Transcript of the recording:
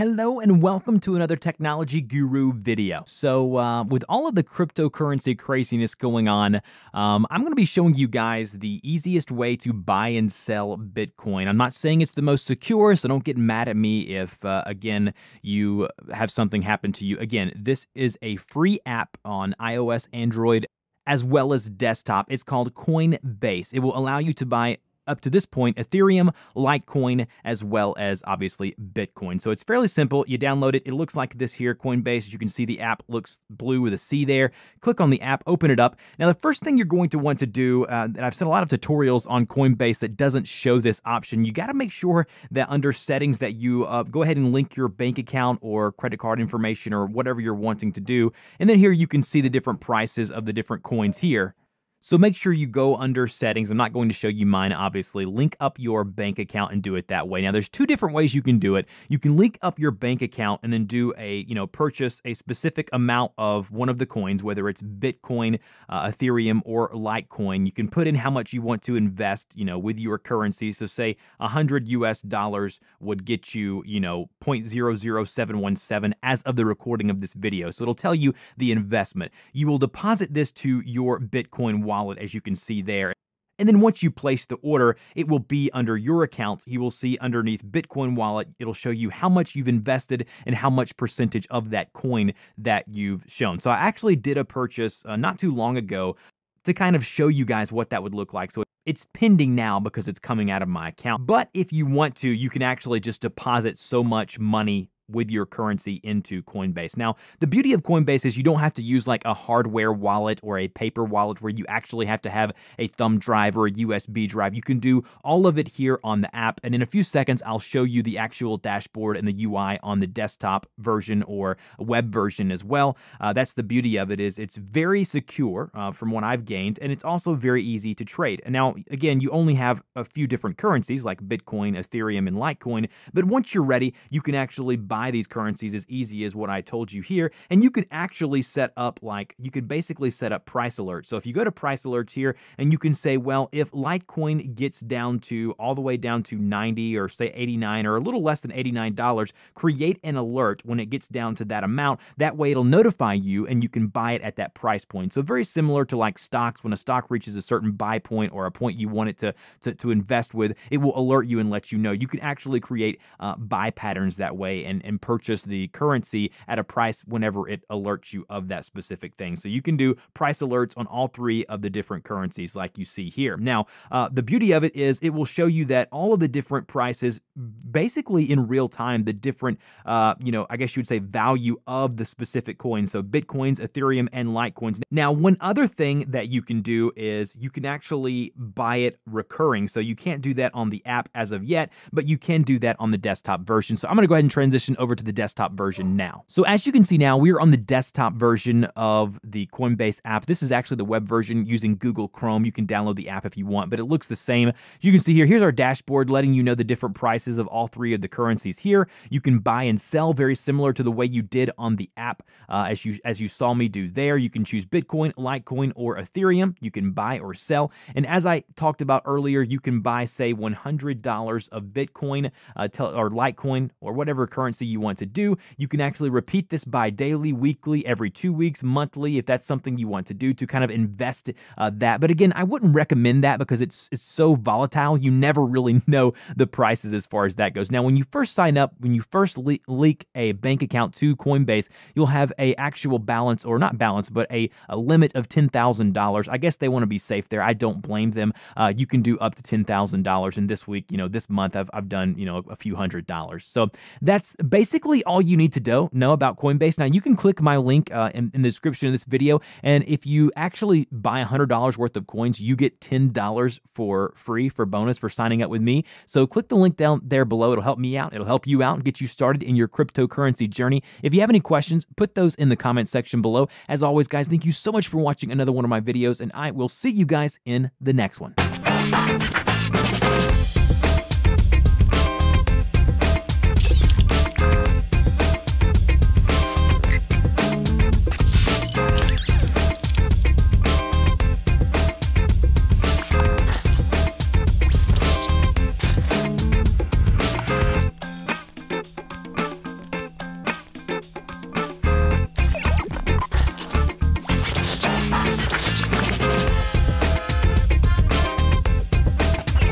Hello and welcome to another Technology Guru video. So with all of the cryptocurrency craziness going on, I'm going to be showing you guys the easiest way to buy and sell Bitcoin. I'm not saying it's the most secure, so don't get mad at me if, again, you have something happen to you. Again, this is a free app on iOS, Android, as well as desktop. It's called Coinbase. It will allow you to buy up to this point, Ethereum, Litecoin, as well as obviously Bitcoin. So it's fairly simple. You download it. It looks like this here, Coinbase. As you can see, the app looks blue with a C there. Click on the app, open it up. Now, the first thing you're going to want to do, and I've seen a lot of tutorials on Coinbase that doesn't show this option, you got to make sure that under settings that you go ahead and link your bank account or credit card information or whatever you're wanting to do. And then here you can see the different prices of the different coins here. So make sure you go under settings. I'm not going to show you mine, obviously. Link up your bank account and do it that way. Now, there's two different ways you can do it. You can link up your bank account and then do a, purchase a specific amount of one of the coins, whether it's Bitcoin, Ethereum, or Litecoin. You can put in how much you want to invest, with your currency. So say $100 US would get you, 0.00717 as of the recording of this video. So it'll tell you the investment. You will deposit this to your Bitcoin wallet, as you can see there. And then once you place the order, it will be under your account. You will see underneath Bitcoin wallet, it'll show you how much you've invested and how much percentage of that coin that you've shown. So I actually did a purchase not too long ago to kind of show you guys what that would look like. So it's pending now because it's coming out of my account. But if you want to, you can actually just deposit so much money with your currency into Coinbase. Now, the beauty of Coinbase is you don't have to use like a hardware wallet or a paper wallet where you actually have to have a thumb drive or a USB drive. You can do all of it here on the app. And in a few seconds, I'll show you the actual dashboard and the UI on the desktop version or web version as well. That's the beauty of it, is it's very secure from what I've gained, and it's also very easy to trade. And now, again, you only have a few different currencies like Bitcoin, Ethereum, and Litecoin, but once you're ready, you can actually buy these currencies as easy as what I told you here. And you could actually set up, you could basically set up price alerts. So if you go to price alerts here and you can say, well, if Litecoin gets down to all the way down to 90 or say 89 or a little less than $89, create an alert when it gets down to that amount. That way it'll notify you and you can buy it at that price point. So very similar to like stocks. When a stock reaches a certain buy point or a point you want it to invest with, it will alert you and let you know. You can actually create buy patterns that way and purchase the currency at a price whenever it alerts you of that specific thing. So you can do price alerts on all three of the different currencies like you see here. Now, the beauty of it is it will show you that all of the different prices basically in real time, the different, I guess you would say value of the specific coins. So Bitcoins, Ethereum, and Litecoins. Now, one other thing that you can do is you can actually buy it recurring. So you can't do that on the app as of yet, but you can do that on the desktop version. So I'm going to go ahead and transition over to the desktop version now. So as you can see now, we're on the desktop version of the Coinbase app. This is actually the web version using Google Chrome. You can download the app if you want, but it looks the same. You can see here's our dashboard letting you know the different prices of all three of the currencies here. You can buy and sell very similar to the way you did on the app as you saw me do there. You can choose Bitcoin, Litecoin, or Ethereum. You can buy or sell. And as I talked about earlier, you can buy, say, $100 of Bitcoin or Litecoin or whatever currency you want to do. You can actually repeat this by daily, weekly, every 2 weeks, monthly, if that's something you want to do to kind of invest that. But again, I wouldn't recommend that because it's so volatile. You never really know the prices as far as that goes. Now, when you first sign up, when you first link a bank account to Coinbase, you'll have a actual balance, or not balance, but a limit of $10,000. I guess they want to be safe there. I don't blame them. You can do up to $10,000. And this week, this month, I've done, a few $100s. So that's basically all you need to know about Coinbase. Now, you can click my link in the description of this video, and if you actually buy $100 worth of coins, you get $10 for free for bonus for signing up with me. So click the link down there below. It'll help me out. It'll help you out and get you started in your cryptocurrency journey. If you have any questions, put those in the comment section below. As always, guys, thank you so much for watching another one of my videos, and I will see you guys in the next one.